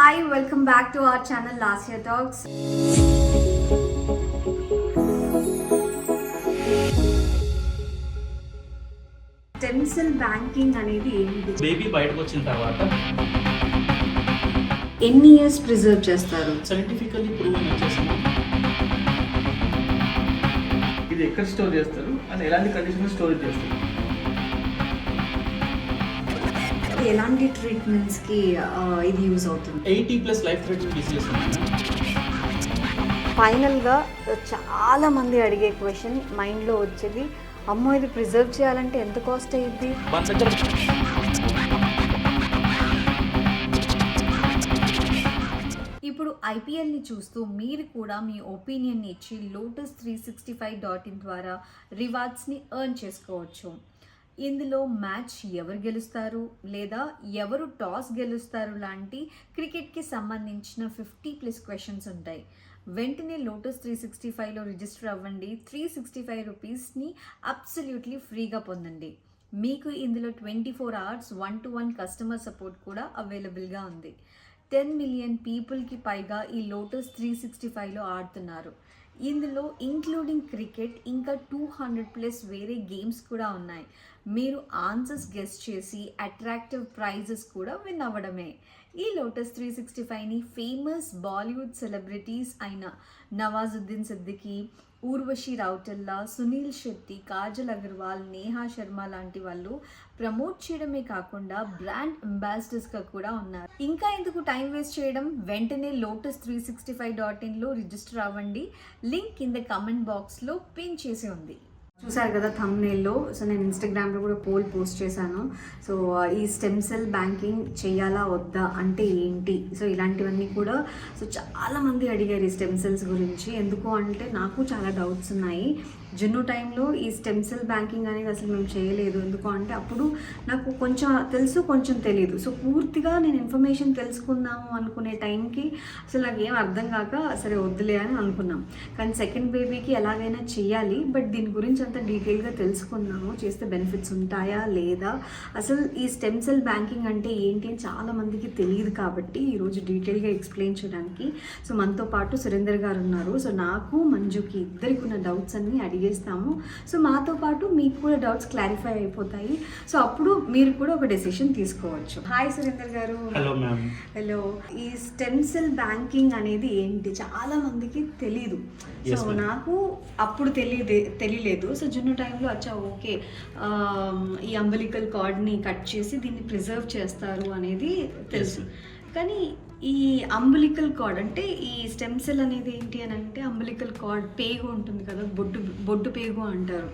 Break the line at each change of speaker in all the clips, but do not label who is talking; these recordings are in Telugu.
Hi, welcome back to our channel Last Year Talks. Stem cell banking అనేది ఏంటి?
బేబీ బయటకు వచ్చిన తర్వాత
ఎన్ని ఇయర్స్ ప్రిజర్వ్ చేస్తారు?
సైంటిఫికల్లీ ప్రూవ్ వచ్చేసింది.
ఇది ఎక్కడ స్టోర్ చేస్తారు అండ్ ఎలాంటి కండిషన్లో స్టోరేజ్ చేస్తారు?
ఎలాంటి ట్రీట్మెంట్స్కి ఇది యూజ్ అవుతుంది?
80+ లైఫ్ థ్రెటనింగ్ డిసీజెస్ ఉన్నాయి.
ఫైనల్గా చాలా మంది అడిగే క్వశ్చన్ మైండ్లో వచ్చేది, అమ్మో ఇది ప్రిజర్వ్ చేయాలంటే ఎంత కాస్ట్ అయ్యిద్ది? ఇప్పుడు ఐపీఎల్ని చూస్తూ మీరు కూడా మీ ఒపీనియన్ని ఇచ్చి lotus365.in ద్వారా రివార్డ్స్ని ఎర్న్ చేసుకోవచ్చు. ఇందులో మ్యాచ్ ఎవరు గెలుస్తారు లేదా ఎవరు టాస్ గెలుస్తారు లాంటి క్రికెట్కి సంబంధించిన 50+ క్వశ్చన్స్ ఉంటాయి. వెంటనే Lotus365లో రిజిస్టర్ అవ్వండి. 365 రూపీస్ని అబ్సల్యూట్లీ ఫ్రీగా పొందండి. మీకు ఇందులో 24 hours 1-to-1 కస్టమర్ సపోర్ట్ కూడా అవైలబుల్గా ఉంది. 10 million పీపుల్కి పైగా ఈ Lotus365లో ఆడుతున్నారు. ఇందులో ఇంక్లూడింగ్ క్రికెట్ ఇంకా 200+ వేరే గేమ్స్ కూడా ఉన్నాయి. మీరు ఆన్సర్స్ గెస్ చేసి అట్రాక్టివ్ ప్రైజెస్ కూడా విన్ అవ్వడమే. ఈ Lotus365ని ఫేమస్ బాలీవుడ్ సెలబ్రిటీస్ అయిన నవాజుద్దీన్ సిద్దికీ, ఊర్వశి రౌటెల్లా, సునీల్ శెట్టి, కాజల్ అగర్వాల్, నేహా శర్మ లాంటి వాళ్ళు ప్రమోట్ చేయడమే కాకుండా బ్రాండ్ అంబాసిడర్స్గా కూడా ఉన్నారు. ఇంకా ఎందుకు టైం వేస్ట్ చేయడం, వెంటనే Lotus365.inలో రిజిస్టర్ అవ్వండి. లింక్ కింద కమెంట్ బాక్స్లో పిన్ చేసి ఉంది. చూసారు కదా థంబ్నెయిల్లో. సో నేను ఇన్స్టాగ్రామ్లో కూడా పోల్ పోస్ట్ చేశాను. సో ఈ స్టెమ్ సెల్ బ్యాంకింగ్ చేయాలా వద్దా, అంటే ఏంటి, సో ఇలాంటివన్నీ కూడా సో చాలామంది అడిగారు ఈ స్టెమ్ సెల్స్ గురించి. ఎందుకు అంటే నాకు చాలా డౌట్స్ ఉన్నాయి. జున్ను టైంలో ఈ స్టెమ్ సెల్ బ్యాంకింగ్ అనేది అసలు మేము చేయలేదు. ఎందుకు అంటే అప్పుడు నాకు కొంచెం తెలుసు, కొంచెం తెలియదు. సో పూర్తిగా నేను ఇన్ఫర్మేషన్ తెలుసుకుందాము అనుకునే టైంకి అసలు నాకు ఏం అర్థం కాక సరే వద్దులే అని అనుకున్నాం. కానీ సెకండ్ బేబీకి ఎలాగైనా చేయాలి, బట్ దీని గురించి అంత డీటెయిల్గా తెలుసుకున్నాము. చేస్తే బెనిఫిట్స్ ఉంటాయా లేదా, అసలు ఈ స్టెమ్ సెల్ బ్యాంకింగ్ అంటే ఏంటి అని చాలామందికి తెలియదు. కాబట్టి ఈరోజు డీటెయిల్గా ఎక్స్ప్లెయిన్ చేయడానికి సో మనతో పాటు సురేందర్ గారు ఉన్నారు. సో నాకు మంజుకి ఇద్దరికి ఉన్న డౌట్స్ అన్నీ అడిగేస్తాము. సో మాతో పాటు మీకు కూడా డౌట్స్ క్లారిఫై అయిపోతాయి. సో అప్పుడు మీరు కూడా ఒక డెసిషన్ తీసుకోవచ్చు. హాయ్ సురేందర్ గారు.
Hello ma'am.
హలో. ఈ స్టెమ్ సెల్ బ్యాంకింగ్ అనేది ఏంటి చాలా మందికి తెలీదు. సో నాకు అప్పుడు తెలియలేదు. సో జున్ను టైంలో అచ్చా ఓకే ఈ అంబలికల్ కార్డ్ని కట్ చేసి దీన్ని ప్రిజర్వ్ చేస్తారు అనేది తెలుసు. కానీ ఈ అంబలికల్ కార్డ్ అంటే ఈ స్టెమ్ సెల్ అనేది ఏంటి అని అంటే, అంబలికల్ కార్డ్ పేగు ఉంటుంది కదా, బొడ్డు పేగు అంటారు.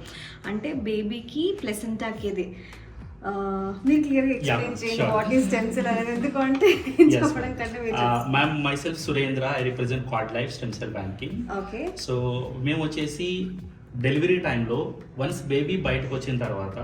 అంటే బేబీకి ప్లెసెంటాకి ఇది మీరు క్లియర్గా ఎక్స్ప్లెయిన్ చేయండి వాట్ ఈస్ స్టెమ్ సెల్ అనేది. ఎందుకంటే చెప్పడం కంటే
ma'am my self Surendra, I represent card life stem cell banking.
Okay.
So మేము వచ్చేసి డెలివరీ టైంలో వన్స్ బేబీ బయటకు వచ్చిన తర్వాత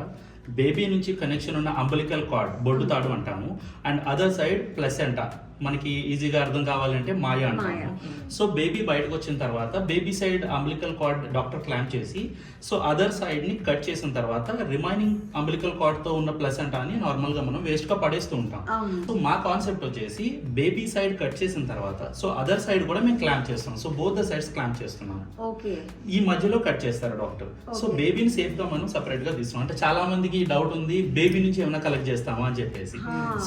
బేబీ నుంచి కనెక్షన్ ఉన్న అంబలికల్ కార్డ్, బొడ్డు తాడు అంటాము, అండ్ అదర్ సైడ్ ప్లసెంటా, మనకి ఈజీగా అర్థం కావాలంటే మాయ అంటాము. సో బేబీ బయటకు వచ్చిన తర్వాత baby side umbilical card doctor clamp చేసి సో అదర్ సైడ్ని కట్ చేసిన తర్వాత రిమైనింగ్ అంబలికల్ కార్డ్తో ఉన్న ప్లసెంటాని నార్మల్గా మనం వేస్ట్గా పడేస్తూ ఉంటాం. సో మా కాన్సెప్ట్ వచ్చేసి బేబీ సైడ్ కట్ చేసిన తర్వాత సో అదర్ సైడ్ కూడా మేము క్లాంప్ చేస్తాం. So both the sides clamp చేస్తున్నాం. ఈ మధ్యలో కట్ చేస్తారు డాక్టర్. సో బేబీని సేఫ్గా మనం సపరేట్గా తీస్తున్నాం. అంటే చాలా మందికి డౌట్ ఉంది, బేబీ నుంచి ఏమైనా కలెక్ట్ చేస్తామా అని చెప్పేసి.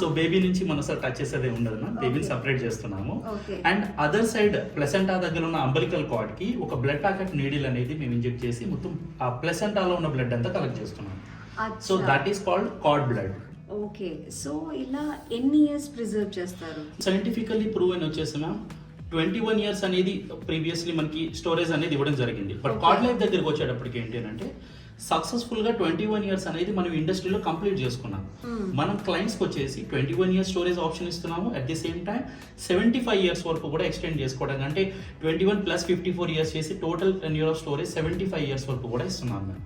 సో బేబీ నుంచి మనం అసలు టచ్ చేసేది ఉండదు, బేబీని సపరేట్ చేస్తున్నాము. అండ్ అదర్ సైడ్ ప్లసెంటా దగ్గర ఉన్న అంబలికల్ కార్డ్ కి ఒక బ్లడ్ ప్యాకెట్ నీడిల్ అనేది మేము ఇంజెక్ట్ చేసి మొత్తం ఆ ప్లసెంటాలో ఉన్న బ్లడ్ అంతా కలెక్ట్ చేస్తున్నాం. So that is called card blood.
Okay. So ఇలా ఎన్ని ఇయర్స్ ప్రిజర్వ్ చేస్తారు?
సైంటిఫికల్లీ ప్రూవ్ అని వచ్చేసి మ్యామ్ 21 years అనేది ప్రీవియస్లీ మనకి స్టోరేజ్ అనేది ఇవ్వడం జరిగింది. బట్ కార్డ్ లైఫ్ దగ్గరికి వచ్చేటప్పటికి ఏంటి అంటే సక్సెస్ఫుల్గా 21 years అనేది మనం ఇండస్ట్రీలో కంప్లీట్ చేసుకున్నాం. మనం క్లయింట్స్కి వచ్చేసి 21 years స్టోరేజ్ ఆప్షన్ ఇస్తున్నాము. At the same time 75 years వరకు కూడా ఎక్స్టెండ్ చేసుకోవడానికి, అంటే 21 + 54 years చేసి total tenure of storage 75 years వరకు కూడా ఇస్తున్నాము.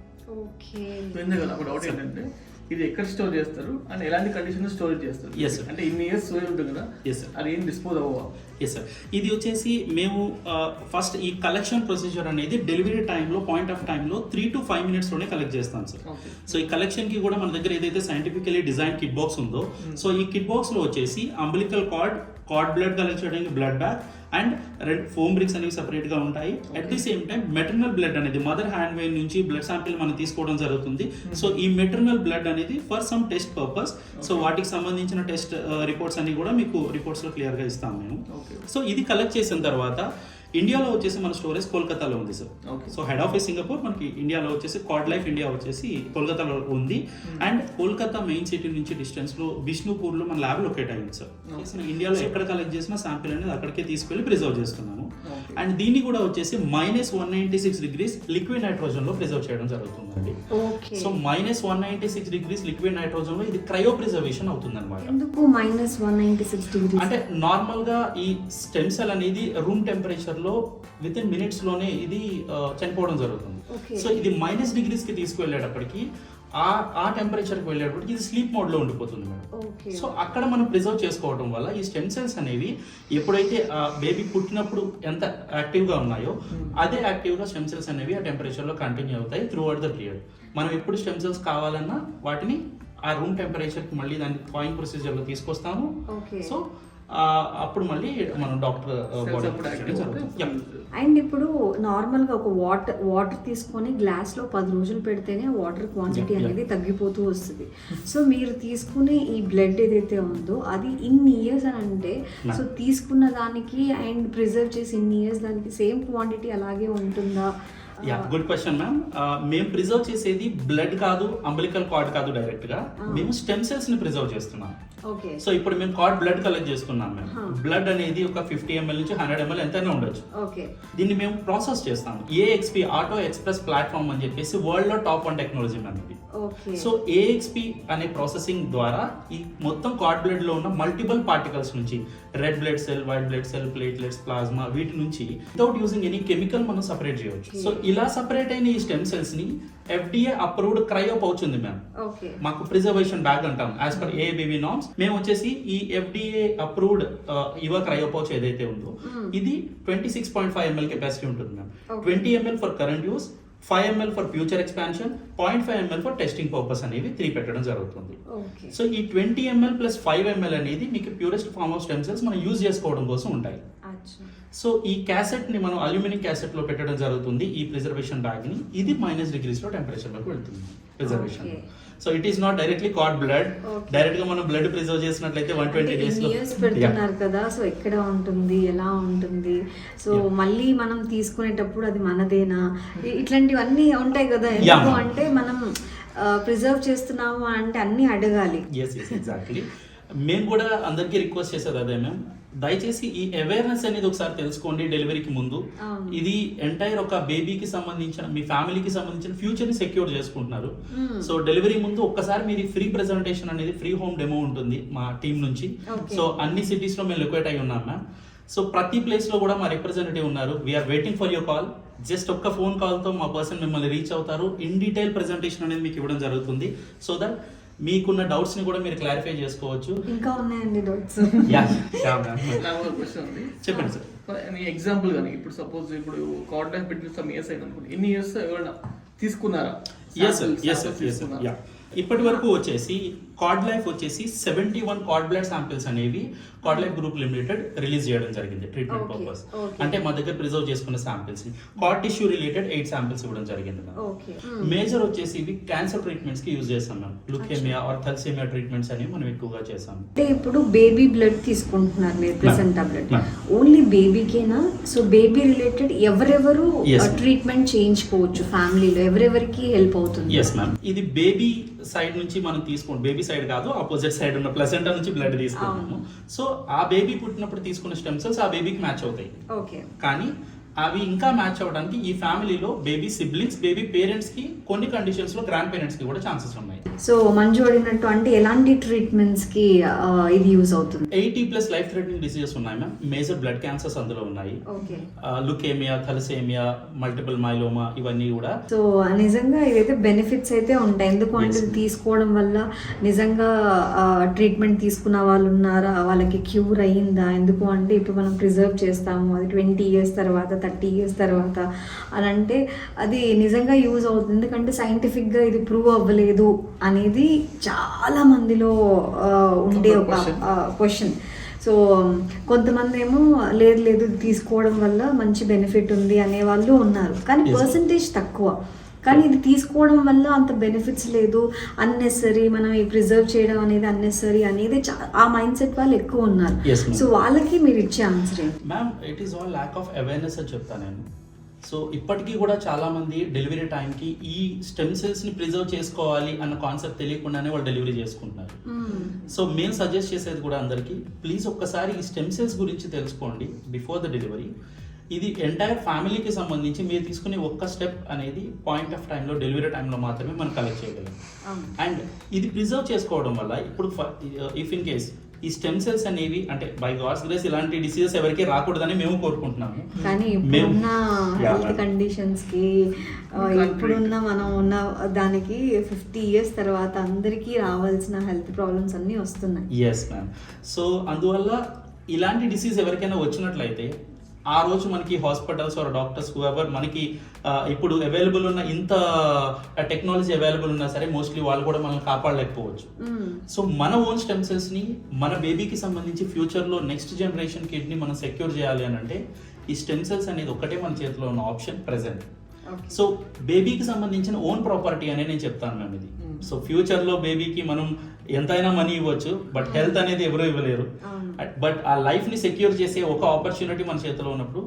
ఓకే.
ఒక డౌట్ ఏంటంటే ఇది ఎక్కడ స్టోర్ చేస్తారు అండ్ ఎలాంటి కండిషన్లో స్టోరేజ్ చేస్తారు?
Yes sir.
అంటే ఇన్ని ఇయర్స్ స్టోరేజ్ ఉంటుంది కదా.
Yes sir.
అది ఏం డిస్పోజ్ అవ్వవా?
Yes sir. ఇది వచ్చేసి మేము ఫస్ట్ ఈ కలెక్షన్ ప్రొసీజర్ అనేది డెలివరీ టైంలో పాయింట్ ఆఫ్ టైంలో 3 to 5 minutesలోనే కలెక్ట్ చేస్తాం సార్. సో ఈ కలెక్షన్కి కూడా మన దగ్గర ఏదైతే సైంటిఫికలీ డిజైన్ కిట్ బాక్స్ ఉందో, సో ఈ కిట్ బాక్స్లో వచ్చేసి umbilical cord cord blood collect చేయడానికి blood bag and foam bricks అనేవి separate గా ఉంటాయి. At the same time maternal blood అనేది మదర్ హ్యాండ్ వెయిన్ నుంచి బ్లడ్ శాంపిల్ మనం తీసుకోవడం జరుగుతుంది. సో ఈ మెటర్నల్ బ్లడ్ అనేది for some test purpose, so వాటికి సంబంధించిన టెస్ట్ రిపోర్ట్స్ అన్ని కూడా మీకు రిపోర్ట్స్లో క్లియర్గా ఇస్తాం మేము. సో ఇది కలెక్ట్ చేసిన తర్వాత ఇండియాలో వచ్చేసి మన స్టోరేజ్ కోల్కతాలో ఉంది sir. So head office Singapore, మనకి ఇండియాలో వచ్చేసి కార్డ్ లైఫ్ ఇండియా వచ్చేసి కోల్కతాలో ఉంది. అండ్ కోల్కతా మెయిన్ సిటీ నుంచి డిస్టెన్స్లో బిష్ణుపూర్లో మన ల్యాబ్ లొకేట్ అయింది సార్. ఇండియాలో ఎక్కడ కలెక్ట్ చేసినా శాంపిల్ అనేది అక్కడికే తీసుకెళ్ళి ప్రిజర్వ్ చేస్తున్నాము. అండ్ దీన్ని కూడా వచ్చేసి -196 degrees లిక్విడ్ నైట్రోజన్ లో ప్రిజర్వ్ చేయడం జరుగుతుందండి. సో -196 degrees లిక్విడ్ నైట్రోజన్ లో ఇది క్రయో ప్రిజర్వేషన్ అవుతుంది అనమాట.
ఎందుకు -196 degrees?
అంటే నార్మల్ గా ఈ స్టెమ్ సెల్ అనేది రూమ్ టెంపరేచర్ లో విత్ ఇన్ మినిట్స్ లోనే ఇది చనిపోవడం జరుగుతుంది. సో ఇది -degrees కి తీసుకువెళ్ళేటప్పటికి ఆ టెంపరేచర్ కి వెళ్ళేటప్పటికి ఇది స్లీప్ మోడ్ లో ఉండిపోతుంది మేడం. సో అక్కడ మనం ప్రిజర్వ్ చేసుకోవడం వల్ల ఈ స్టెమ్ సెల్స్ అనేవి ఎప్పుడైతే బేబీ పుట్టినప్పుడు ఎంత యాక్టివ్ గా ఉన్నాయో అదే యాక్టివ్ గా స్టెమ్ సెల్స్ అనేవి ఆ టెంపరేచర్ లో కంటిన్యూ అవుతాయి త్రూ అవుట్ ద పీరియడ్. మనం ఎప్పుడు స్టెమ్ సెల్స్ కావాలన్నా వాటిని ఆ రూమ్ టెంపరేచర్ కి మళ్ళీ దాన్ని థాయింగ్ ప్రొసీజర్ లో తీసుకొస్తాము. సో అప్పుడు మళ్ళీ మనం డాక్టర్
అండ్ ఇప్పుడు నార్మల్ గా ఒక వాటర్ తీసుకొని గ్లాస్ లో 10 రోజులు పెడితేనే వాటర్ క్వాంటిటీ అనేది తగ్గిపోతూ వస్తుంది. సో మీరు తీసుకునే ఈ బ్లడ్ ఏదైతే ఉందో అది ఇన్ని ఇయర్స్ అని అంటే, సో తీసుకున్న దానికి అండ్ ప్రిజర్వ్ చేసి ఇన్ని ఇయర్స్ దానికి సేమ్ క్వాంటిటీ అలాగే ఉంటుందా?
Good question ma'am. మేము ప్రిజర్వ్ చేసేది బ్లడ్ కాదు, అంబలికల్ కార్డ్ కాదు, డైరెక్ట్ గా మేము స్టెమ్ సెల్స్ ని ప్రిజర్వ్ చేస్తున్నాం. సో ఇప్పుడు మేము కార్డ్ బ్లడ్ కలెక్ట్ చేసుకున్నాం. మేము బ్లడ్ అనేది ఒక 50 ml నుంచి 100 ml ఎంతైనా ఉండొచ్చు. దీన్ని మేము ప్రాసెస్ చేస్తాం. AXP ఆటో ఎక్స్ప్రెస్ ప్లాట్ఫామ్ అని చెప్పేసి వరల్డ్ లో టాప్ 1 టెక్నాలజీ మ్యామ్ ఇది. సో AXP అనే ప్రాసెసింగ్ ద్వారా ఈ మొత్తం కార్డ్ బ్లడ్ లో ఉన్న మల్టిపుల్ పార్టికల్స్ నుంచి red blood cell, white blood cell, platelets, plasma, వీటి నుంచి వితౌట్ యూజింగ్ ఎనీ కెమికల్ మనం సపరేట్ చేయవచ్చు. సో ఇలా సపరేట్ అయిన ఈ స్టెమ్ సెల్స్ ని FDA అప్రూవ్డ్ క్రయో పౌచ్ ఉంది మ్యామ్. మాకు ప్రిజర్వేషన్ బ్యాగ్ అంటాం యాజ్ పర్ AABB నార్మ్స్. మేము వచ్చేసి ఈ FDA అప్రూవ్డ్ ఇవా క్రయో పౌచ్ ఏదైతే ఉందో ఇది 26.5 ml కెపాసిటీ ఉంటుంది ma'am. 20 ml for current use, 5 ml for future expansion, 0.5 ml for testing purpose అనేవి 3 పెట్టడం జరుగుతుంది. సో ఈ 20 ml ప్లస్ 5 ml అనేది మీకు purest form of stem cells మనం యూజ్ చేసుకోవడం కోసం ఉంటాయి. సో ఈ క్యాసెట్ ని మనం అల్యూమినియం క్యాసెట్ లో పెట్టడం జరుగుతుంది. ఈ ప్రిజర్వేషన్ బ్యాగ్ ని ఇది -degrees లో టెంపరేచర్ లోకి వెళ్తుంది preservation. So it is not directly card blood. Direct గా మనం బ్లడ్ ప్రిజర్వ్ చేసినట్లయితే 120 days లో
పెడుతున్నారు కదా. సో ఎక్కడ ఉంటుంది, ఎలా ఉంటుంది, సో మళ్ళీ మనం తీసుకునేటప్పుడు అది మనదేనా, ఇట్లాంటివన్నీ ఉంటాయి కదా. ఎందుకు అంటే మనం ప్రిజర్వ్ చేస్తున్నాము అంటే అన్ని అడగాలి.
ఎగ్జాక్ట్లీ. మేము కూడా అందరికీ రిక్వెస్ట్ చేసేది అదే మ్యామ్, దయచేసి ఈ అవేర్నెస్ అనేది ఒకసారి తెలుసుకోండి డెలివరీకి ముందు. ఇది ఎంటైర్ ఒక బేబీకి సంబంధించిన, మీ ఫ్యామిలీకి సంబంధించిన ఫ్యూచర్ ని సెక్యూర్ చేసుకుంటున్నారు. సో డెలివరీ ముందు ఒక్కసారి మీరు ఫ్రీ ప్రెజెంటేషన్ అనేది, ఫ్రీ హోమ్ డెమో ఉంటుంది మా టీం నుంచి. సో అన్ని సిటీస్ లో మేము లొకేట్ అయి ఉన్నాం మ్యామ్. సో ప్రతి ప్లేస్ లో కూడా మా రిప్రజెంటేటివ్ ఉన్నారు. We're waiting for your call. Just ఒక్క ఫోన్ కాల్ తో మా పర్సన్ మిమ్మల్ని రీచ్ అవుతారు. ఇన్ డీటెయిల్ ప్రెజెంటేషన్ అనేది మీకు ఇవ్వడం జరుగుతుంది. సో దట్ మీకున్న డౌట్స్ ని కూడా మీరు క్లారిఫై చేసుకోవచ్చు.
ఇంకా ఉన్నాయండి డౌట్స్?
చెప్పండి సార్.
ఎగ్జాంపుల్ కానీ ఇప్పుడు సపోజ్ ఇప్పుడు కార్డ్ లైఫ్ పెట్టి సమ్ ఇయర్స్ అయిన అనుకోండి, ఎన్ని ఇయర్స్ ఎవరైనా తీసుకున్నారా?
ఇప్పటి వరకు వచ్చేసి కార్డ్ లైఫ్ వచ్చేసి 71 కార్డ్ బ్లడ్ శాంపిల్స్ అనేవి card life group limited release చేయడం జరిగింది ట్రీట్మెంట్ పర్పస్. అంటే మా దగ్గర ప్రిజర్వ్ చేసుకున్న శాంపిల్స్ ని. కార్డ్ టిష్యూ రిలేటెడ్ 8 శాంపిల్స్ ఇవ్వడం జరిగింది. మేజర్ వచ్చేసి ఇవి క్యాన్సర్ ట్రీట్మెంట్స్ కి యూజ్ చేస్తాం ma'am. Leukaemia or thalassaemia treatments అనేవి మనం ఎక్కువగా చేస్తాం.
అంటే ఇప్పుడు బేబీ బ్లడ్ తీసుకుంటున్నారు మీరు, ప్రెసెంటా బ్లడ్ ఓన్లీ బేబీకేనా? సో బేబీ రిలేటెడ్ ఎవరెవరు ట్రీట్మెంట్ చేయించుకోవచ్చు ఫ్యామిలీలో, ఎవరెవరికి హెల్ప్ అవుతుంది?
Yes ma'am. ఇది బేబీ సైడ్ నుంచి మనం తీసుకోండి, బేబీ సైడ్ కాదు, ఆపోజిట్ సైడ్ ఉన్న ప్లసెంటా నుంచి బ్లడ్ తీసుకున్నాము. సో ఆ బేబీ పుట్టినప్పుడు తీసుకున్న స్టెమ్ సెల్స్ ఆ బేబీకి మ్యాచ్ అవుతాయి. కానీ అవి ఇంకా మ్యాచ్ అవ్వడానికి ఈ ఫ్యామిలీలో బేబీ సిబ్లింగ్స్, బేబీ పేరెంట్స్ కి కొన్ని కండిషన్స్ లో గ్రాండ్ పేరెంట్స్ కి కూడా ఛాన్సెస్ ఉన్నాయి.
సో మంజు అడిగినట్టు అంటే ఎలాంటి ట్రీట్మెంట్స్ కి ఇది యూజ్ అవుతుంది?
80+ లైఫ్ థ్రెటనింగ్ డిసీజెస్ ఉన్నాయి మ్యామ్. మేజర్ బ్లడ్ క్యాన్సర్స్ అందులో ఉన్నాయి. లుకేమియా, థాలసీమియా, మల్టిపుల్ మైలోమా, ఇవన్నీ కూడా.
సో నిజంగా ఇదైతే బెనిఫిట్స్ అయితే ఉంటాయి. ఎందుకు అంటే తీసుకోవడం వల్ల నిజంగా ట్రీట్మెంట్ తీసుకున్న వాళ్ళు ఉన్నారా, వాళ్ళకి క్యూర్ అయ్యిందా? ఎందుకు అంటే ఇప్పుడు మనం ప్రిజర్వ్ చేస్తాము, అది 20 years తర్వాత, 30 years తర్వాత అని అంటే అది నిజంగా యూజ్ అవుతుంది. ఎందుకంటే సైంటిఫిక్గా ఇది ప్రూవ్ అవ్వలేదు అనేది చాలా మందిలో ఉండే ఒక క్వశ్చన్. సో కొంతమంది ఏమో లేదు లేదు ఇది తీసుకోవడం వల్ల మంచి బెనిఫిట్ ఉంది అనే వాళ్ళు ఉన్నారు, కానీ
Yes.
పర్సంటేజ్ తక్కువ. కానీ ఇది తీసుకోవడం వల్ల అంత బెనిఫిట్స్ లేదు, అన్నెసరీ మనం ఈ ప్రిజర్వ్ చేయడం అనేది అన్నెసరీ అనేది ఆ మైండ్ సెట్ వాళ్ళు ఎక్కువ ఉన్నారు.
Yes, ma'am.
సో వాళ్ళకి మీరు ఇచ్చే ఆన్సర్ ఏంటి?
Ma'am, it is all lack of awareness అని చెప్తాను నేను. సో ఇప్పటికీ కూడా చాలా మంది డెలివరీ టైంకి ఈ స్టెమ్ సెల్స్ని ప్రిజర్వ్ చేసుకోవాలి అన్న కాన్సెప్ట్ తెలియకుండానే వాళ్ళు డెలివరీ చేసుకుంటున్నారు. సో మేము సజెస్ట్ చేసేది కూడా అందరికీ, ప్లీజ్ ఒక్కసారి ఈ స్టెమ్ సెల్స్ గురించి తెలుసుకోండి బిఫోర్ ద డెలివరీ. ఇది ఎంటైర్ ఫ్యామిలీకి సంబంధించి మీరు తీసుకునే ఒక్క స్టెప్ అనేది పాయింట్ ఆఫ్ టైంలో డెలివరీ టైంలో మాత్రమే మనం కలెక్ట్ చేయగలం. అండ్ ఇది ప్రిజర్వ్ చేసుకోవడం వల్ల ఇప్పుడు ఇఫ్ ఇన్ కేస్ ఈ స్టెమ్ సెల్స్ అనేవి అంటే బై గాడ్స్ గ్రేస్ ఇలాంటి డిసీజెస్ ఎవరికి రాకూడదని మేము కోరుకుంటున్నాము.
కానీ ఇప్పుడున్న హెల్త్ కండిషన్స్ కి ఇప్పుడున్న మనం ఉన్న దానికి 50 years తర్వాత అందరికీ రావాల్సిన హెల్త్ ప్రాబ్లమ్స్ అన్నీ వస్తున్నాయి.
Yes ma'am. సో అందువల్ల ఇలాంటి డిసీజ్ ఎవరికైనా వచ్చినట్లయితే ఆ రోజు మనకి హాస్పిటల్స్ ఆర్ డాక్టర్స్ హూఎవర్ మనకి ఇప్పుడు అవైలబుల్ ఉన్న ఇంత టెక్నాలజీ అవైలబుల్ ఉన్నా సరే మోస్ట్లీ వాళ్ళు కూడా మనల్ని కాపాడలేకపోవచ్చు. సో మన ఓన్ స్టెమ్ సెల్స్ని మన బేబీకి సంబంధించి ఫ్యూచర్లో నెక్స్ట్ జనరేషన్ కిడ్ని మనం సెక్యూర్ చేయాలి అని అంటే ఈ స్టెమ్ సెల్స్ అనేది ఒకటే మన చేతిలో ఉన్న ఆప్షన్ ప్రెసెంట్. సో బేబీకి సంబంధించిన ఓన్ ప్రాపర్టీ అనే నేను చెప్తాను మ్యామ్ ఇది. సో ఫ్యూచర్లో బేబీకి మనం ఎంతైనా మనీ ఇవ్వచ్చు, బట్ హెల్త్ అనేది ఎవరు ఇవ్వలేరు. బట్ ఆ లైఫ్ని సెక్యూర్ చేసే ఒక ఆపర్చునిటీ మన చేతిలో ఉన్నప్పుడు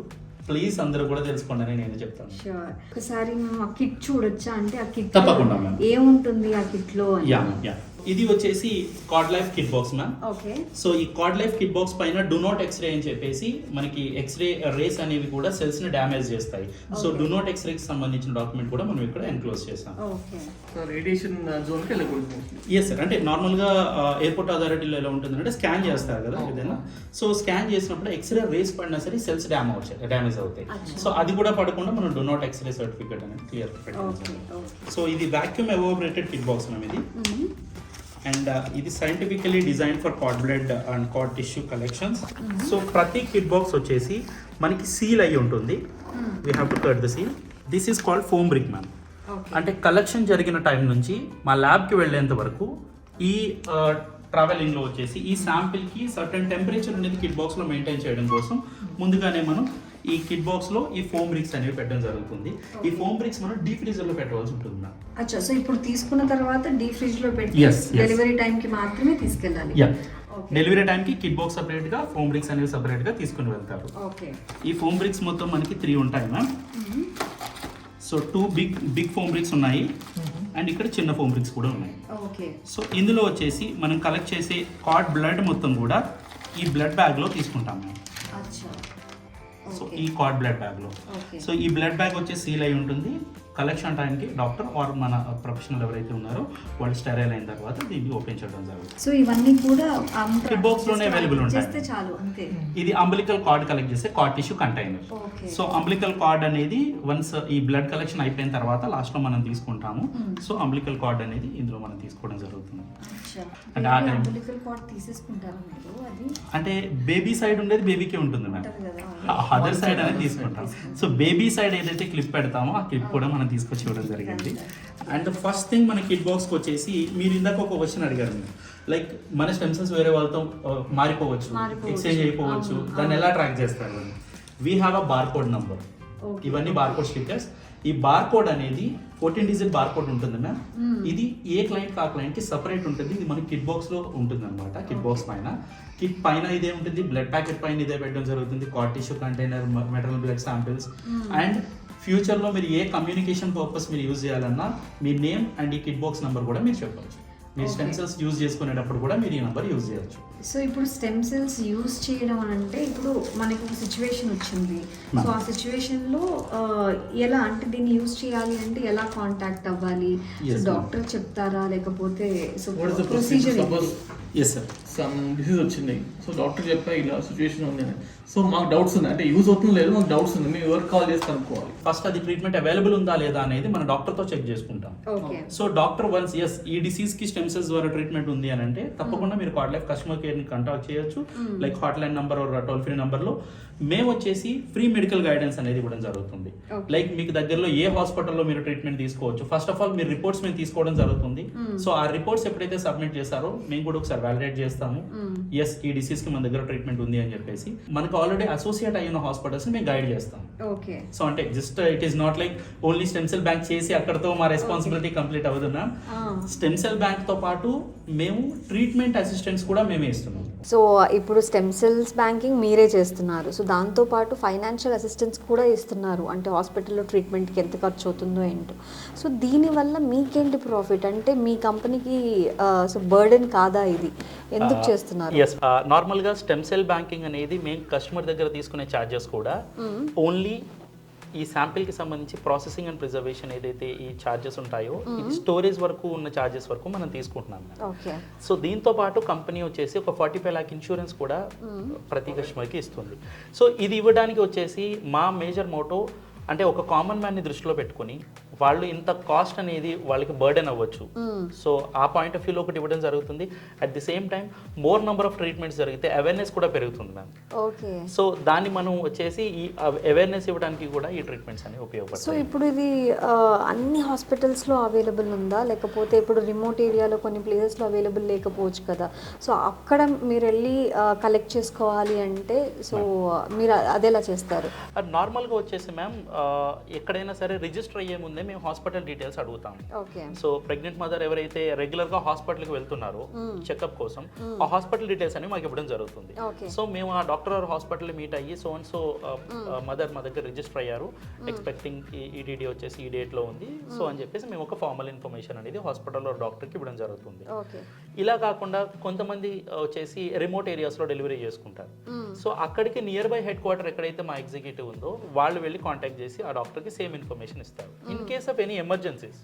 ప్లీజ్ అందరూ కూడా తెలుసుకోండి అని నేను చెప్తాను.
షూర్. ఒకసారి మేము ఆ కిట్ చూడొచ్చా? అంటే ఆ కిట్
తప్పకుండా మ్యామ్.
ఏముంటుంది ఆ కిట్ లో?
యా యా, ఇది వచ్చేసి card life kit box ma'am.
Okay.
So ఈ కార్డ్ లైఫ్ కిట్ బాక్స్ పైన డూ నాట్ ఎక్స్రే అని చెప్పేసి మనకి ఎక్స్రే రేస్ అనేవి కూడా సెల్స్ ని డ్యామేజ్ చేస్తాయి. సో డూ నాట్ ఎక్స్రే కి సంబంధించిన డాక్యుమెంట్ కూడా మనం ఇక్కడ ఎన్క్లోజ్ చేసాం.
ఓకే.
రేడియేషన్ జోన్ కి వెళ్ళకూడదు.
ఎస్ సార్. అంటే నార్మల్ గా ఎయిర్పోర్ట్ అథారిటీలో ఎలా ఉంటుందంటే స్కాన్ చేస్తారు కదా ఏదైనా. సో స్కాన్ చేసినప్పుడు ఎక్స్రే రేస్ పడినా సరే సెల్స్ డ్యామేజ్ అవుతాయి. సో అది కూడా పడకుండా మనం డూ నాట్ ఎక్స్రే సర్టిఫికేట్ అనేది క్లియర్ పెట్టాం. సో ఇది vacuum evaporated kit box ma'am ఇది. అండ్ ఇది scientifically design for card blood and card tissue collections. So ప్రతి కిట్ బాక్స్ వచ్చేసి మనకి సీల్ అయ్యి ఉంటుంది. We have to cut the seal. This is called foam brick ma'am. అంటే కలెక్షన్ జరిగిన టైం నుంచి మా ల్యాబ్కి వెళ్ళేంత వరకు ఈ ట్రావెలింగ్లో వచ్చేసి ఈ శాంపిల్కి సర్టన్ టెంపరేచర్ అనేది కిట్ బాక్స్లో మెయింటైన్ చేయడం కోసం ముందుగానే మనం ఈ కిట్ బాక్స్లో ఈ ఫోమ్ బ్రిక్స్ అనేవి పెట్టడం జరుగుతుంది. ఈ ఫోమ్ బ్రిక్స్ మనం డీప్ ఫ్రీజర్లో పెట్టవలసి ఉంటుంది.
అచ్చా. సో ఇప్పుడు తీసుకున్న తర్వాత డీప్ ఫ్రిడ్జ్ లో పెట్టి
Yes, yes.
డెలివరీ టైం కి మాత్రమే తీసుకెళ్ళాలి.
యా, డెలివరీ టైంకి కిట్ బాక్స్ సపరేట్గా ఫోమ్ బ్రిక్స్ అనేవి సపరేట్గా తీసుకుని వెళ్తారు.
ఓకే.
ఈ ఫోమ్ బ్రిక్స్ మొత్తం మనకి 3 ఉంటాయి ma'am. So 2 big foam bricks ఉన్నాయి అండ్ ఇక్కడ చిన్న ఫోమ్ బ్రిక్స్ కూడా ఉన్నాయి.
ఓకే.
సో ఇందులో వచ్చేసి మనం కలెక్ట్ చేసే కార్డ్ బ్లడ్ మొత్తం కూడా ఈ బ్లడ్ బ్యాగ్లో తీసుకుంటాం మ్యామ్.
అచ్చా.
సో ఈ కార్డ్ బ్లడ్ బ్యాగ్లో.
ఓకే.
సో ఈ బ్లడ్ బ్యాగ్ వచ్చి సీల్ అయి ఉంటుంది. కలెక్షన్ టైంకి డాక్టర్ ఆర్ మన ప్రొఫెషనల్ ఎవరైతే ఉన్నారో వాళ్ళు స్టెరైల్ అయిన తర్వాత దీన్ని ఓపెన్ చేయడం జరుగుతుంది.
సో ఇవన్నీ కూడా
కిట్ బాక్స్ లోనే అవైలబుల్ ఉంటాయి.
చేస్తే చాలు అంతే.
ఇది అంబలికల్ కార్డ్ కలెక్ట్ చేసే card tissue container.
Okay.
So umbilical card అనేది వన్స్ ఈ బ్లడ్ కలెక్షన్ అయిపోయిన తర్వాత లాస్ట్ లో మనం తీసుకుంటాము. సో అంబలికల్ కార్డ్ అనేది ఇందులో మనం తీసుకోవడం జరుగుతుంది.
అచ్చా.
అంటే ఆ టైం
అంబిలికల్ కార్డ్ తీసేసుకుంటారా మీరు? అది
అంటే బేబీ సైడ్ ఉండేది బేబీకే ఉంటుంది మ్యామ్.
ఉంటది కదా.
అదర్ సైడ్ అనేది తీసుకుంటాం. సో బేబీ సైడ్ ఏదైతే క్లిప్ పెడతామో ఆ క్లిప్ కూడా మనం తీసుకొచ్చి ఇవ్వడం జరిగింది. అండ్ ఫస్ట్ థింగ్ మన కిట్ బాక్స్కి వచ్చేసి మీరు ఇందాక ఒక క్వశ్చన్ అడిగారు మీరు, లైక్ మన స్టెమ్ సెల్స్ వేరే వాళ్ళతో మారిపోవచ్చు, ఎక్స్చేంజ్ అయిపోవచ్చు, దాన్ని ఎలా ట్రాక్ చేస్తారు? We have a barcode number. ఇవన్నీ బార్కోడ్ స్టిక్కర్స్. ఈ బార్కోడ్ అనేది 14 డిజిట్ బార్కోడ్ ఉంటుంది మ్యామ్. ఇది ఏ క్లయింట్ ఆ క్లయింట్కి సపరేట్ ఉంటుంది. ఇది మన కిట్ బాక్స్లో ఉంటుంది అనమాట. కిట్ బాక్స్ పైన కిట్ పైన ఇదే ఉంటుంది, బ్లడ్ ప్యాకెట్ పైన ఇదే పెట్టడం జరుగుతుంది, cord tissue container, maternal blood samples. And ఫ్యూచర్లో మీరు ఏ కమ్యూనికేషన్ పర్పస్ మీరు యూజ్ చేయాలన్నా మీ నేమ్ అండ్ ఈ కిట్ బాక్స్ నెంబర్ కూడా మీరు చెప్పవచ్చు. మీరు స్టెమ్ సెల్స్ యూజ్ చేసుకునేటప్పుడు కూడా మీరు ఈ నెంబర్ యూజ్ చేయొచ్చు.
సో ఇప్పుడు స్టెమ్ సెల్స్ యూజ్ చేయడం అంటే ఇప్పుడు మనకి ఒక సిచ్యువేషన్ వచ్చింది. సో ఆ సిచ్యువేషన్లో ఎలా అంటే దీన్ని యూజ్ చేయాలి అంటే ఎలా కాంటాక్ట్ అవ్వాలి? సో డాక్టర్ చెప్తారా లేకపోతే so procedure?
Yes sir.
Some disease వచ్చింది, సో డాక్టర్ చెప్పా ఇలా సిచ్యువేషన్ ఉంది అని. సో మాకు డౌట్స్ ఉన్నాయి, అంటే యూజ్ అవుతుంది లేదు, మాకు డౌట్స్ ఉంది, మేము ఎవరికి కాల్ చేసి కనుక్కోవాలి.
ఫస్ట్ అది ట్రీట్మెంట్ అవైలబుల్ ఉందా లేదా అనేది మన డాక్టర్తో చెక్ చేసుకుంటాం.
Okay.
So doctor once yes ఈ డిసీజ్కి స్టెమ్ సెల్స్ ద్వారా ట్రీట్మెంట్ ఉంది అని అంటే తప్పకుండా మీరు కార్డ్ లైఫ్ కస్టమర్ కేర్ కేర్ని కాంటాక్ట్ చేయొచ్చు, like hotline number toll free నంబర్లో. మేము వచ్చేసి ఫ్రీ మెడికల్ గైడెన్స్ అనేది ఇవ్వడం జరుగుతుంది. లైక్ మీకు దగ్గరలో ఏ హాస్పిటల్లో మీరు ట్రీట్మెంట్ తీసుకోవచ్చు. ఫస్ట్ ఆఫ్ ఆల్ మీరు రిపోర్ట్స్ మేము తీసుకోవడం జరుగుతుంది. సో ఆ రిపోర్ట్స్ ఎప్పుడైతే సబ్మిట్ చేస్తారో మేము కూడా ఒకసారి వ్యాలిడేట్ చేస్తాము, ఎస్ ఈ డిసీజ్ కి మన దగ్గర ట్రీట్మెంట్ ఉంది అని చెప్పేసి. మనకు ఆల్రెడీ అసోసియేట్ అయిన హాస్పిటల్స్ మేము గైడ్ చేస్తాం. సో అంటే just it is not like only stem cell bank చేసి అక్కడతో మా రెస్పాన్సిబిలిటీ కంప్లీట్ అవ్వదు మ్యామ్. స్టెమ్ సెల్ బ్యాంక్ తో పాటు మేము ట్రీట్మెంట్ అసిస్టెంట్స్ కూడా మేమే ఇస్తున్నాం.
సో ఇప్పుడు స్టెమ్ సెల్స్ బ్యాంకింగ్ మీరే చేస్తున్నారు, సో దాంతోపాటు ఫైనాన్షియల్ అసిస్టెన్స్ కూడా ఇస్తున్నారు, అంటే హాస్పిటల్లో ట్రీట్మెంట్కి ఎంత ఖర్చు అవుతుందో ఏంటో. సో దీనివల్ల మీకేంటి ప్రాఫిట్, అంటే మీ కంపెనీకి సో బర్డెన్ కాదా ఇది, ఎందుకు చేస్తున్నారు?
ఎస్, నార్మల్గా స్టెమ్ సెల్ బ్యాంకింగ్ అనేది మేము కస్టమర్ దగ్గర తీసుకునే ఛార్జెస్ కూడా ఓన్లీ ఈ శాంపిల్కి సంబంధించి ప్రాసెసింగ్ అండ్ ప్రిజర్వేషన్ ఏదైతే ఈ ఛార్జెస్ ఉంటాయో ఇది స్టోరేజ్ వరకు ఉన్న ఛార్జెస్ వరకు మనం తీసుకుంటున్నాం. సో దీంతో పాటు కంపెనీ వచ్చేసి ఒక 45 lakh ఇన్సూరెన్స్ కూడా ప్రతి కస్టమర్కి ఇస్తుంది. సో ఇది ఇవ్వడానికి వచ్చేసి మా మేజర్ మోటో అంటే ఒక కామన్ మ్యాన్ని దృష్టిలో పెట్టుకుని వాళ్ళు ఇంత కాస్ట్ అనేది వాళ్ళకి బర్డెన్ అవ్వచ్చు. సో ఆ పాయింట్ ఆఫ్ వ్యూలో ఒకటి ఇవ్వడం జరుగుతుంది. At the same time more number of treatments జరిగితే అవేర్నెస్ కూడా పెరుగుతుంది మ్యామ్.
ఓకే,
సో దాన్ని మనం వచ్చేసి ఈ అవేర్నెస్ ఇవ్వడానికి కూడా ఈ ట్రీట్మెంట్స్ అనేవి ఉపయోగపడతాయి.
సో ఇప్పుడు ఇది అన్ని హాస్పిటల్స్లో అవైలబుల్ ఉందా, లేకపోతే ఇప్పుడు రిమోట్ ఏరియాలో కొన్ని ప్లేసెస్లో అవైలబుల్ లేకపోవచ్చు కదా, సో అక్కడ మీరు వెళ్ళి కలెక్ట్ చేసుకోవాలి అంటే సో మీరు అదేలా చేస్తారు?
నార్మల్గా వచ్చేసి మ్యామ్ ఎక్కడైనా సరే రిజిస్టర్ అయ్యే ముందే మేము హాస్పిటల్ డీటెయిల్స్ అడుగుతాం. సో ప్రెగ్నెంట్ మదర్ ఎవరైతే రెగ్యులర్ గా హాస్పిటల్కి వెళ్తున్నారో చెకప్ కోసం ఆ హాస్పిటల్ డీటెయిల్స్ అని మాకు ఇవ్వడం జరుగుతుంది. సో మేము ఆ డాక్టర్ ఆర్ హాస్పిటల్ మీట్ అయ్యి సో అండ్ సో మదర్ మా దగ్గర రిజిస్టర్ అయ్యారు, ఎక్స్పెక్టింగ్ ఈడీడీ వచ్చేసి ఈ డేట్ లో ఉంది సో అని చెప్పేసి మేము ఒక ఫార్మల్ ఇన్ఫర్మేషన్ అనేది హాస్పిటల్లో డాక్టర్కి ఇవ్వడం జరుగుతుంది. ఇలా కాకుండా కొంతమంది వచ్చేసి రిమోట్ ఏరియాస్ లో డెలివరీ చేసుకుంటారు. సో అక్కడికి నియర్ బై హెడ్ క్వార్టర్ ఎక్కడైతే మా ఎగ్జిక్యూటివ్ ఉందో వాళ్ళు వెళ్ళి కాంటాక్ట్ చేసి ఆ డాక్టర్కి సేమ్ ఇన్ఫర్మేషన్ ఇస్తారు. In case of any emergencies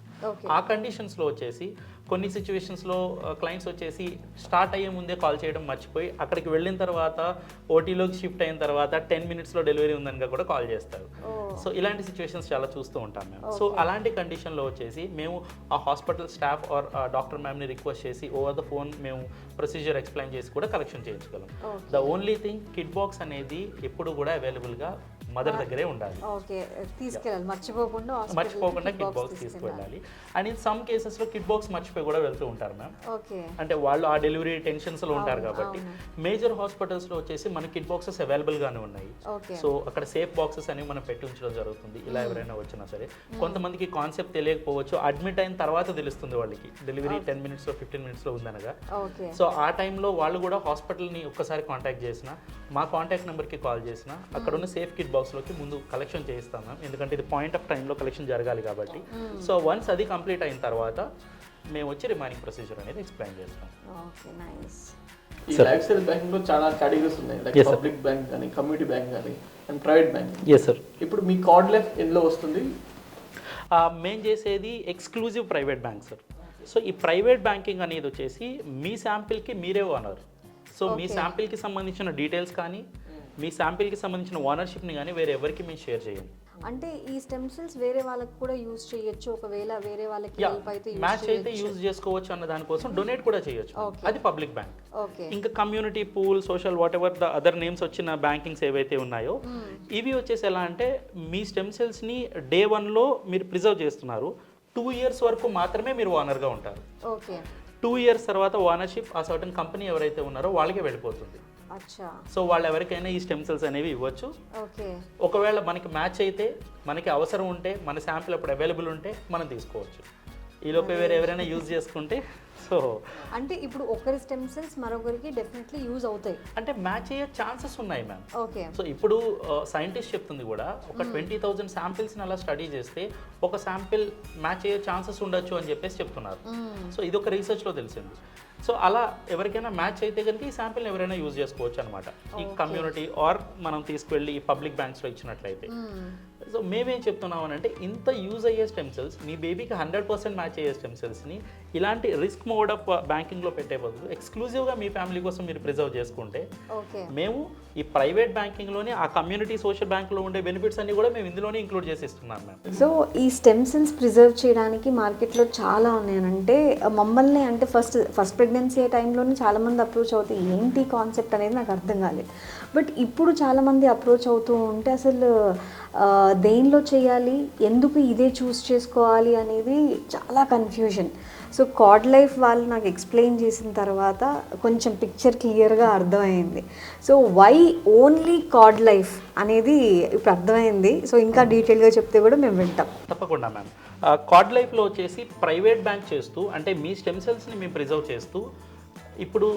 ఆ కండిషన్స్లో వచ్చేసి కొన్ని సిచ్యువేషన్స్లో క్లయింట్స్ వచ్చేసి స్టార్ట్ అయ్యే ముందే కాల్ చేయడం మర్చిపోయి అక్కడికి వెళ్ళిన తర్వాత ఓటీలోకి షిఫ్ట్ అయిన తర్వాత 10 minutes డెలివరీ ఉందనగా కూడా కాల్ చేస్తారు. సో ఇలాంటి సిచ్యువేషన్స్ చాలా చూస్తూ ఉంటాం మేము. సో అలాంటి కండిషన్లో వచ్చేసి మేము ఆ హాస్పిటల్ స్టాఫ్ ఆర్ డాక్టర్ మ్యామ్ని రిక్వెస్ట్ చేసి ఓవర్ ద ఫోన్ మేము ప్రొసీజర్ ఎక్స్ప్లెయిన్ చేసి కూడా కలెక్షన్ చేయించగలం. The only thing kit box అనేది ఎప్పుడు కూడా అవైలబుల్గా మదర్ దగ్గరే ఉండాలి.
తీసుకెళ్ళాలి, మర్చిపోకుండా
కిట్ బాక్స్ తీసుకెళ్ళాలి. అండ్ ఇన్ సమ్ కేసెస్ లో కిట్ బాక్స్ మర్చిపోయి కూడా వెళ్తూ ఉంటారు మ్యామ్. అంటే వాళ్ళు ఆ డెలివరీ టెన్షన్స్ లో ఉంటారు కాబట్టి మేజర్ హాస్పిటల్స్ లో వచ్చేసి మన కిట్ బాక్సెస్ అవైలబుల్ గానే ఉన్నాయి. సో అక్కడ సేఫ్ బాక్సెస్ అనేవి మనం పెట్టి ఉంచడం జరుగుతుంది. ఇలా ఎవరైనా వచ్చినా సరే కొంతమందికి కాన్సెప్ట్ తెలియకపోవచ్చు, అడ్మిట్ అయిన తర్వాత తెలుస్తుంది వాళ్ళకి డెలివరీ 10 minutes లో 15 minutes లో ఉందనగా. సో ఆ టైంలో వాళ్ళు కూడా హాస్పిటల్ని ఒక్కసారి కాంటాక్ట్ చేసిన మా కాంటాక్ట్ నెంబర్కి కాల్ చేసిన అక్కడ ఉన్న సేఫ్ కిట్ బాక్స్లోకి ముందు కలెక్షన్ చేయిస్తాం మ్యామ్, ఎందుకంటే ఇది పాయింట్ ఆఫ్ టైంలో కలెక్షన్ జరగాలి కాబట్టి. సో వన్స్ అది కంప్లీట్ అయిన తర్వాత మేము వచ్చి రిమైనింగ్ ప్రొసీజర్ అనేది ఎక్స్ప్లెయిన్ చేస్తాం.
ఈ లైఫ్ స్టైల్ బ్యాంకింగ్ లో చాలా కేటగిరీస్ ఉన్నాయి, లైక్ పబ్లిక్ బ్యాంక్ కానీ కమ్యూనిటీ బ్యాంక్ కానీ and private bank.
Yes sir.
ఇప్పుడు మీ కార్డ్ లైఫ్ ఎందులో వస్తుంది?
మేము చేసేది exclusive private bank sir. So ఈ ప్రైవేట్ బ్యాంకింగ్ అనేది వచ్చేసి మీ శాంపిల్కి మీరే ఓనర్. సో మీ శాంపిల్కి సంబంధించిన డీటెయిల్స్ కానీ మీ శాంపిల్కి సంబంధించిన ఓనర్షిప్ని కానీ వేరే ఎవరికి మేము షేర్ చేయండి.
అంటే ఈ స్టెమ్ సెల్స్ వేరే వాళ్ళకి కూడా యూజ్ చేయొచ్చు, ఒకవేళ వేరే వాళ్ళకి హెల్ప్ అయితే
మ్యాచ్ అయితే యూజ్ చేసుకోవచ్చు అన్న దానికోసం డొనేట్ కూడా చేయొచ్చు. అది పబ్లిక్ బ్యాంక్. ఇంకా community pool, social what ever the other names వచ్చిన బ్యాంకింగ్స్ ఏవైతే ఉన్నాయో ఇవి వచ్చేసి ఎలా అంటే మీ స్టెమ్ సెల్స్ని Day 1లో మీరు ప్రిజర్వ్ చేస్తున్నారు, 2 years వరకు మాత్రమే మీరు ఓనర్గా ఉంటారు. 2 years తర్వాత ఓనర్షిప్ ఆ సర్టన్ కంపెనీ ఎవరైతే ఉన్నారో వాళ్ళకే వెళ్ళిపోతుంది. సో వాళ్ళు ఎవరికైనా ఈ స్టెమ్ సెల్స్ అనేవి ఇవ్వచ్చు. ఒకవేళ మనకి మ్యాచ్ అయితే, మనకి అవసరం ఉంటే, మన శాంపిల్ అప్పుడు అవైలబుల్ ఉంటే మనం తీసుకోవచ్చు. ఈలోపే వేరే ఎవరైనా యూజ్ చేసుకుంటే సో
అంటే ఇప్పుడు ఒకరి స్టెమ్ సెల్స్ మరొకరికి డెఫినెట్లీ యూజ్ అవుతాయి,
అంటే మ్యాచ్ అయ్యే ఛాన్సెస్ ఉన్నాయి మ్యామ్. సో ఇప్పుడు సైంటిస్ట్ చెప్తుంది కూడా ఒక 20,000 శాంపిల్స్ని అలా స్టడీ చేస్తే ఒక శాంపిల్ మ్యాచ్ అయ్యే ఛాన్సెస్ ఉండొచ్చు అని చెప్పేసి చెప్తున్నారు. సో ఇది ఒక రీసెర్చ్లో తెలిసింది. సో అలా ఎవరికైనా మ్యాచ్ అయితే కనుక ఈ శాంపిల్ని ఎవరైనా యూజ్ చేసుకోవచ్చు అనమాట. ఈ కమ్యూనిటీ ఆర్ మనం తీసుకువెళ్ళి ఈ పబ్లిక్ బ్యాంక్స్లో ఇచ్చినట్లయితే సో మేమేం చెప్తున్నామనంటే ఇంత యూజ్ అయ్యే స్టెమ్ సెల్స్ మీ బేబీకి 100% మ్యాచ్ అయ్యే స్టెమ్ సెల్స్ని ఇలాంటి రిస్క్ మోడ్ ఆఫ్ బ్యాంకింగ్లో పెట్టే బదులు ఎక్స్క్లూజివ్గా మీ ఫ్యామిలీ కోసం మీరు ప్రిజర్వ్ చేసుకుంటే
ఓకే.
మేము ఈ ప్రైవేట్ బ్యాంకింగ్లోనే ఆ కమ్యూనిటీ సోషల్ బ్యాంకులో ఉండే బెనిఫిట్స్ అన్ని కూడా మేము ఇందులోనే ఇంక్లూడ్ చేసి ఇస్తున్నాం మ్యామ్.
సో ఈ స్టెమ్ సెల్స్ ప్రిజర్వ్ చేయడానికి మార్కెట్లో చాలా ఉన్నాయనంటే మమ్మల్ని అంటే ఫస్ట్ ప్రెగ్నెన్సీ టైంలోనే చాలామంది అప్రోచ్ అవుతాయి, ఏంటి కాన్సెప్ట్ అనేది నాకు అర్థం కాలేదు. బట్ ఇప్పుడు చాలామంది అప్రోచ్ అవుతూ ఉంటే అసలు దేనిలో చేయాలి, ఎందుకు ఇదే చూస్ చేసుకోవాలి అనేది చాలా కన్ఫ్యూజన్. సో కార్డ్ లైఫ్ వాళ్ళు నాకు ఎక్స్ప్లెయిన్ చేసిన తర్వాత కొంచెం పిక్చర్ క్లియర్గా అర్థమైంది. So why only card life అనేది ఇప్పుడు అర్థమైంది. సో ఇంకా డీటెయిల్గా చెప్తే కూడా మేము వింటాం.
తప్పకుండా మ్యామ్. కార్డ్ లైఫ్లో వచ్చేసి ప్రైవేట్ బ్యాంక్ చేస్తూ అంటే మీ స్టెమ్ సెల్స్ని మేము ప్రిజర్వ్ చేస్తూ ఇప్పుడు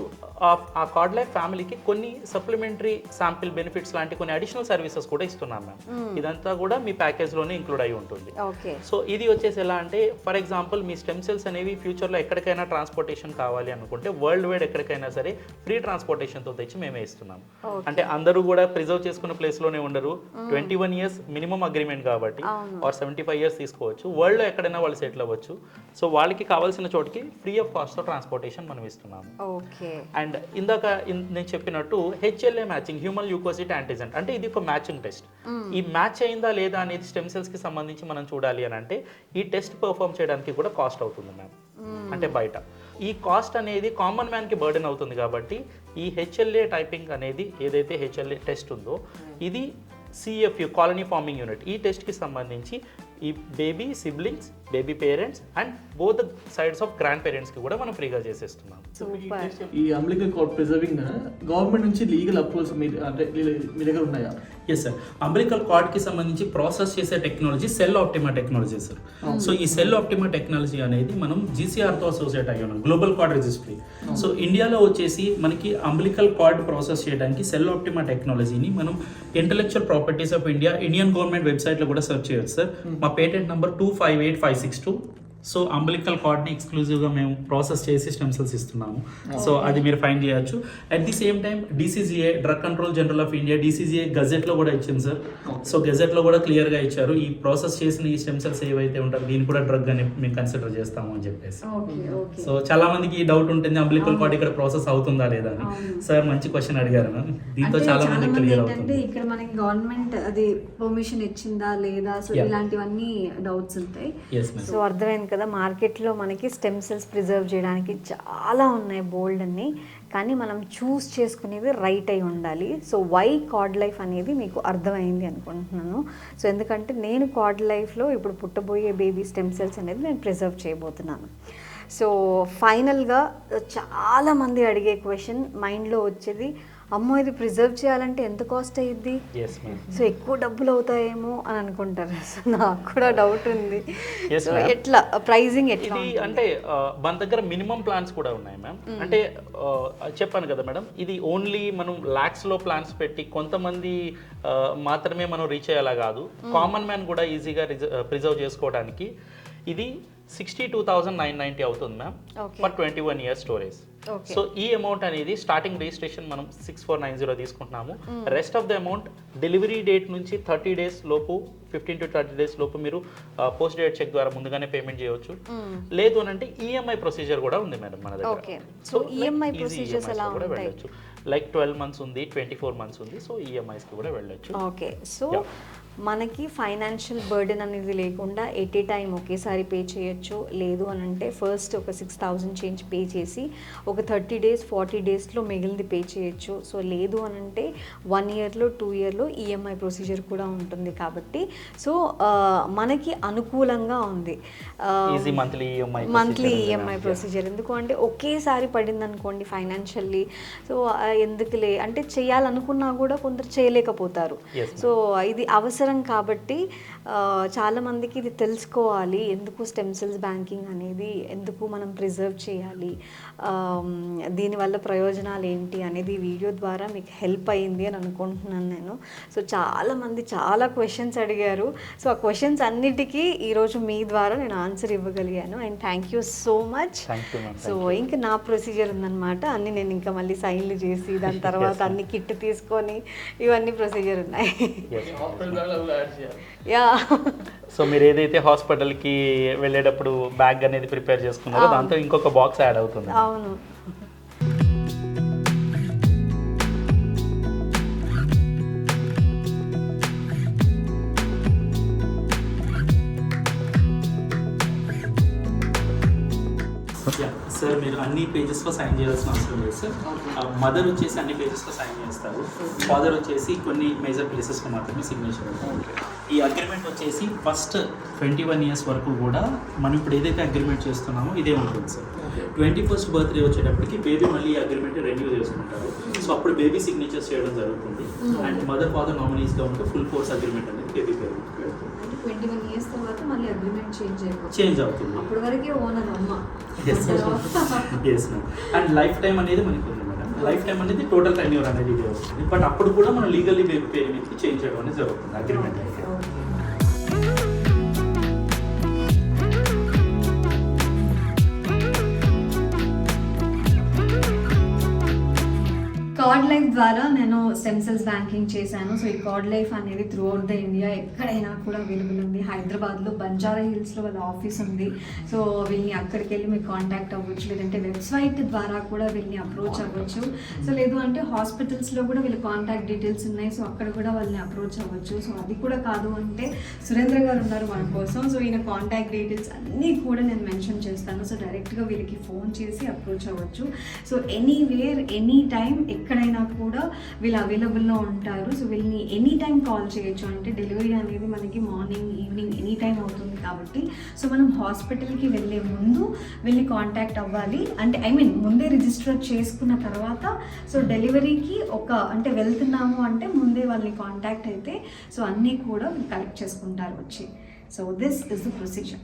ఆ కార్డ్ లైఫ్ ఫ్యామిలీకి కొన్ని సప్లిమెంటరీ శాంపిల్ బెనిఫిట్స్ లాంటి కొన్ని అడిషనల్ సర్వీసెస్ కూడా ఇస్తున్నాం మ్యామ్. ఇదంతా కూడా మీ ప్యాకేజ్లోనే ఇంక్లూడ్ అయి ఉంటుంది.
ఓకే.
సో ఇది వచ్చేసి ఎలా అంటే for example me stem cells అనేవి ఫ్యూచర్లో ఎక్కడికైనా ట్రాన్స్పోర్టేషన్ కావాలి అనుకుంటే వరల్డ్ వైడ్ ఎక్కడికైనా సరే ఫ్రీ ట్రాన్స్పోర్టేషన్తో తెచ్చి మేమే ఇస్తున్నాం. అంటే అందరూ కూడా ప్రిజర్వ్ చేసుకున్న ప్లేస్లోనే ఉండరు. 21 years మినిమం అగ్రిమెంట్ కాబట్టి ఆర్ 75 years తీసుకోవచ్చు. వరల్డ్లో ఎక్కడైనా వాళ్ళు సెటిల్ అవ్వచ్చు. సో వాళ్ళకి కావాల్సిన చోటికి ఫ్రీ ఆఫ్ కాస్ట్తో ట్రాన్స్పోర్టేషన్ మనం ఇస్తున్నాము.
ఓకే.
అండ్ ఇందాక నేను చెప్పినట్టు హెచ్ఎల్ఏ మ్యాచింగ్, హ్యూమన్ ల్యూకోసిట్ యాంటీజెన్, అంటే ఇది ఒక మ్యాచింగ్ టెస్ట్. ఈ మ్యాచ్ అయిందా లేదా అనేది స్టెమ్ సెల్స్ కి సంబంధించి మనం చూడాలి అని అంటే ఈ టెస్ట్ పర్ఫామ్ చేయడానికి కూడా కాస్ట్ అవుతుంది మ్యామ్. అంటే బయట ఈ కాస్ట్ అనేది కామన్ మ్యాన్ కి బర్డెన్ అవుతుంది కాబట్టి ఈ హెచ్ఎల్ఏ టైపింగ్ అనేది ఏదైతే హెచ్ఎల్ఏ టెస్ట్ ఉందో ఇది సిఎఫ్యు కాలనీ ఫార్మింగ్ యూనిట్ ఈ టెస్ట్కి సంబంధించి ఈ baby siblings, baby parents and both sides of grand పేరెంట్స్కి కూడా మనం ఫ్రీగా చేసేస్తున్నాం.
ఈ అంబిలికల్ కార్డ్ ప్రిజర్వింగ్ గవర్నమెంట్ నుంచి లీగల్ అప్రూవల్స్ అంటే మీ దగ్గర ఉన్నాయా?
Yes sir. అంబిలికల్ కార్డ్కి సంబంధించి ప్రాసెస్ చేసే technology cell optima technology sir. So ఈ సెల్ ఆప్టిమా టెక్నాలజీ అనేది మనం జీసీఆర్తో అసోసియేట్ అయ్యి ఉన్నాం, గ్లోబల్ కార్డ్ రిజిస్ట్రీ. సో ఇండియాలో వచ్చేసి మనకి అంబిలికల్ కార్డ్ ప్రాసెస్ చేయడానికి సెల్ ఆప్టిమా టెక్నాలజీని మనం intellectual properties of Indian government వెబ్సైట్లో కూడా సెర్చ్ చేయొచ్చు సార్. మా పేటెంట్ నెంబర్ 258562. సో అంబిలికల్ కార్డ్ని ఎక్స్క్లూజివ్గా మేము ప్రాసెస్ చేసి స్టెమ్ సెల్స్ ఇస్తున్నాము. సో అది మీరు ఫైండ్ చేయొచ్చు. At the same time DCGA, drug control general of India, DCGA గజెట్లో కూడా ఇచ్చింది సార్. సో గజెట్లో కూడా క్లియర్గా ఇచ్చారు ఈ ప్రాసెస్ చేసిన ఈ స్టెమ్ సెల్స్ ఏవైతే ఉంటారో దీన్ని కూడా డ్రగ్ అని మేము కన్సిడర్ చేస్తాము అని చెప్పేసి. సో చాలా మందికి ఈ డౌట్ ఉంటుంది అంబిలికల్ కార్డ్ ఇక్కడ ప్రాసెస్ అవుతుందా లేదా అని. సార్ మంచి క్వశ్చన్ అడిగారు మ్యామ్. దీంతో చాలా మంది క్లియర్ అవుతుంది.
ఇక్కడ మనకి గవర్నమెంట్ అది పర్మిషన్ ఇచ్చిందా లేదా, సో ఇలాంటివన్నీ డౌట్స్ ఉంటాయి.
సో అర్థమైంది కదా, మార్కెట్లో మనకి స్టెమ్ సెల్స్ ప్రిజర్వ్ చేయడానికి చాలా ఉన్నాయి బోల్డ్ అన్ని, కానీ మనం చూస్ చేసుకునేది రైట్ అయి ఉండాలి. సో వై కార్డ్ లైఫ్ అనేది మీకు అర్థమైంది అనుకుంటున్నాను. సో ఎందుకంటే నేను కార్డ్ లైఫ్లో ఇప్పుడు పుట్టబోయే బేబీ స్టెమ్ సెల్స్ అనేది నేను ప్రిజర్వ్ చేయబోతున్నాను. సో ఫైనల్గా చాలామంది అడిగే క్వశ్చన్ మైండ్లో వచ్చేది, అమ్మో ఇది ప్రిజర్వ్ చేయాలంటే ఎంత కాస్ట్ అయ్యిద్ది, సో ఎక్కువ డబ్బులు అవుతాయేమో అని అనుకుంటారు. సో నాకు కూడా డౌట్ ఉంది. సో ఎట్లా ప్రైజింగ్ ఎట్లా
అంటే మన దగ్గర మినిమం ప్లాన్స్ కూడా ఉన్నాయి మ్యామ్. అంటే చెప్పాను కదా మేడం, ఇది ఓన్లీ మనం లాక్స్లో ప్లాన్స్ పెట్టి కొంతమంది మాత్రమే మనం రీచ్ అయ్యేలా కాదు, కామన్ మ్యాన్ కూడా ఈజీగా ప్రిజర్వ్ చేసుకోవడానికి ఇది 62,990 అవుతుంది ma'am for 21 years storage. So ఈ అమౌంట్ అనేది స్టార్టింగ్ రిజిస్ట్రేషన్ మనం 6490 తీసుకుంటున్నాము. Rest of the amount delivery date నుంచి 30 days లోపు, 15 to 30 days లోపు మీరు పోస్ట్ డేట్ చెక్ ద్వారా ముందుగానే పేమెంట్ చేయవచ్చు. లేదు అని అంటే ఈఎంఐ ప్రొసీజర్ కూడా ఉంది మేడం మన దగ్గర.
సో ఈఎంఐ ప్రొసీజర్స్ ఎలా
కూడా
ఉంటాయి?
వెళ్ళొచ్చు. లైక్ 12 months ఉంది, 24 months ఉంది. సో ఈఎంఐస్కి కూడా వెళ్ళొచ్చు.
ఓకే. సో మనకి ఫైనాన్షియల్ బర్డెన్ అనేది లేకుండా ఎట్ ఏ టైం ఒకేసారి పే చేయొచ్చు. లేదు అని అంటే ఫస్ట్ ఒక 6,000 చేంజ్ పే చేసి ఒక 30 days 40 daysలో మిగిలింది పే చేయొచ్చు. సో లేదు అని అంటే 1 yearలో 2 yearలో ఈఎంఐ ప్రొసీజర్ కూడా ఉంటుంది. కాబట్టి సో మనకి అనుకూలంగా ఉంది మంత్లీ ఈఎంఐ ప్రొసీజర్. ఎందుకు అంటే ఒకేసారి పడింది అనుకోండి ఫైనాన్షియల్లీ, సో ఎందుకులే అంటే చేయాలనుకున్నా కూడా కొందరు చేయలేకపోతారు. సో ఇది అవసరం కాబట్టి చాలామందికి ఇది తెలుసుకోవాలి, ఎందుకు స్టెమ్ సెల్స్ బ్యాంకింగ్ అనేది, ఎందుకు మనం ప్రిజర్వ్ చేయాలి, దీనివల్ల ప్రయోజనాలు ఏంటి అనేది వీడియో ద్వారా మీకు హెల్ప్ అయ్యింది అని అనుకుంటున్నాను నేను. సో చాలామంది చాలా క్వశ్చన్స్ అడిగారు. సో ఆ క్వశ్చన్స్ అన్నిటికీ ఈరోజు మీ ద్వారా నేను ఆన్సర్ ఇవ్వగలిగాను. And thank you so much. So ఇంకా నా ప్రొసీజర్ ఉందన్నమాట, అన్నీ నేను ఇంకా మళ్ళీ సైన్లు చేసి దాని తర్వాత అన్ని కిట్ తీసుకొని ఇవన్నీ ప్రొసీజర్ ఉన్నాయి.
అవి యాడ్ చేయాలి.
యా
సో మీరు ఏదైతే హాస్పిటల్కి వెళ్ళేటప్పుడు బ్యాగ్ అనేది ప్రిపేర్ చేసుకున్నారో దాంతో ఇంకొక బాక్స్ యాడ్ అవుతుంది.
అవును.
సార్ మీరు అన్ని పేజెస్లో సైన్ చేయాల్సిన అవసరం లేదు సార్. మదర్ వచ్చేసి అన్ని పేజెస్లో సైన్ చేస్తారు, ఫాదర్ వచ్చేసి కొన్ని మేజర్ ప్లేసెస్లో మాత్రమే సిగ్నేచర్ ఉంటుంది. ఈ అగ్రిమెంట్ వచ్చేసి ఫస్ట్ 21 years వరకు కూడా మనం ఇప్పుడు ఏదైతే అగ్రిమెంట్ చేస్తున్నామో ఇదే ఉంటుంది సార్. 21st బర్త్డే వచ్చేటప్పటికి బేబీ మళ్ళీ ఈ అగ్రిమెంట్ రెన్యూ చేసుకుంటారు. సో అప్పుడు బేబీ సిగ్నేచర్స్ చేయడం జరుగుతుంది. అండ్ మదర్ ఫాదర్ నామినీస్గా ఉంటే ఫుల్ కోర్స్ అగ్రిమెంట్ అనేది బేబీ పేరు
21 years తర్వాత మళ్ళీ అగ్రిమెంట్
చేంజ్ అవుతుంది.
అప్పటి వరకే ఓనర్ అమ్మ.
Yes ma'am. And lifetime అనేది మనకి ఉంది మేడం. లైఫ్ టైం అనేది టోటల్ టెన్యూర్ అనేది ఇదే వస్తుంది. బట్ అప్పుడు కూడా మనం లీగల్లీ బేబీ పేరు మీద చేంజ్ చేయడం అనేది జరుగుతుంది అగ్రిమెంట్ అయితే.
కార్డ్ లైఫ్ ద్వారా నేను స్టెమ్ సెల్స్ బ్యాంకింగ్ చేశాను. సో ఈ కార్డ్ లైఫ్ అనేది త్రూ అవుట్ ద ఇండియా ఎక్కడైనా కూడా అవైలబుల్ ఉంది. హైదరాబాద్లో బంజారా హిల్స్లో వాళ్ళ ఆఫీస్ ఉంది. సో వీళ్ళని అక్కడికి వెళ్ళి మీరు కాంటాక్ట్ అవ్వచ్చు, లేదంటే వెబ్సైట్ ద్వారా కూడా వీళ్ళని అప్రోచ్ అవ్వచ్చు. సో లేదు అంటే హాస్పిటల్స్లో కూడా వీళ్ళ కాంటాక్ట్ డీటెయిల్స్ ఉన్నాయి. సో అక్కడ కూడా వాళ్ళని అప్రోచ్ అవ్వచ్చు. సో అది కూడా కాదు అంటే సురేంద్ర గారు ఉన్నారు మన కోసం. సో ఈయన కాంటాక్ట్ డీటెయిల్స్ అన్నీ కూడా నేను మెన్షన్ చేస్తాను. సో డైరెక్ట్గా వీళ్ళకి ఫోన్ చేసి అప్రోచ్ అవ్వచ్చు. సో ఎనీవేర్ ఎనీ టైం ఎక్కడైనా కూడా వీళ్ళు అవైలబుల్లో ఉంటారు. సో వీళ్ళని ఎనీ టైం కాల్ చేయొచ్చు. అంటే డెలివరీ అనేది మనకి మార్నింగ్ ఈవినింగ్ ఎనీ టైం అవుతుంది కాబట్టి సో మనం హాస్పిటల్కి వెళ్ళే ముందు వీళ్ళని కాంటాక్ట్ అవ్వాలి. అంటే ముందే రిజిస్టర్ చేసుకున్న తర్వాత సో డెలివరీకి అంటే వెళ్తున్నాము అంటే ముందే వాళ్ళని కాంటాక్ట్ అయితే సో అన్నీ కూడా కలెక్ట్ చేసుకుంటారు వచ్చి. So this is the procedure.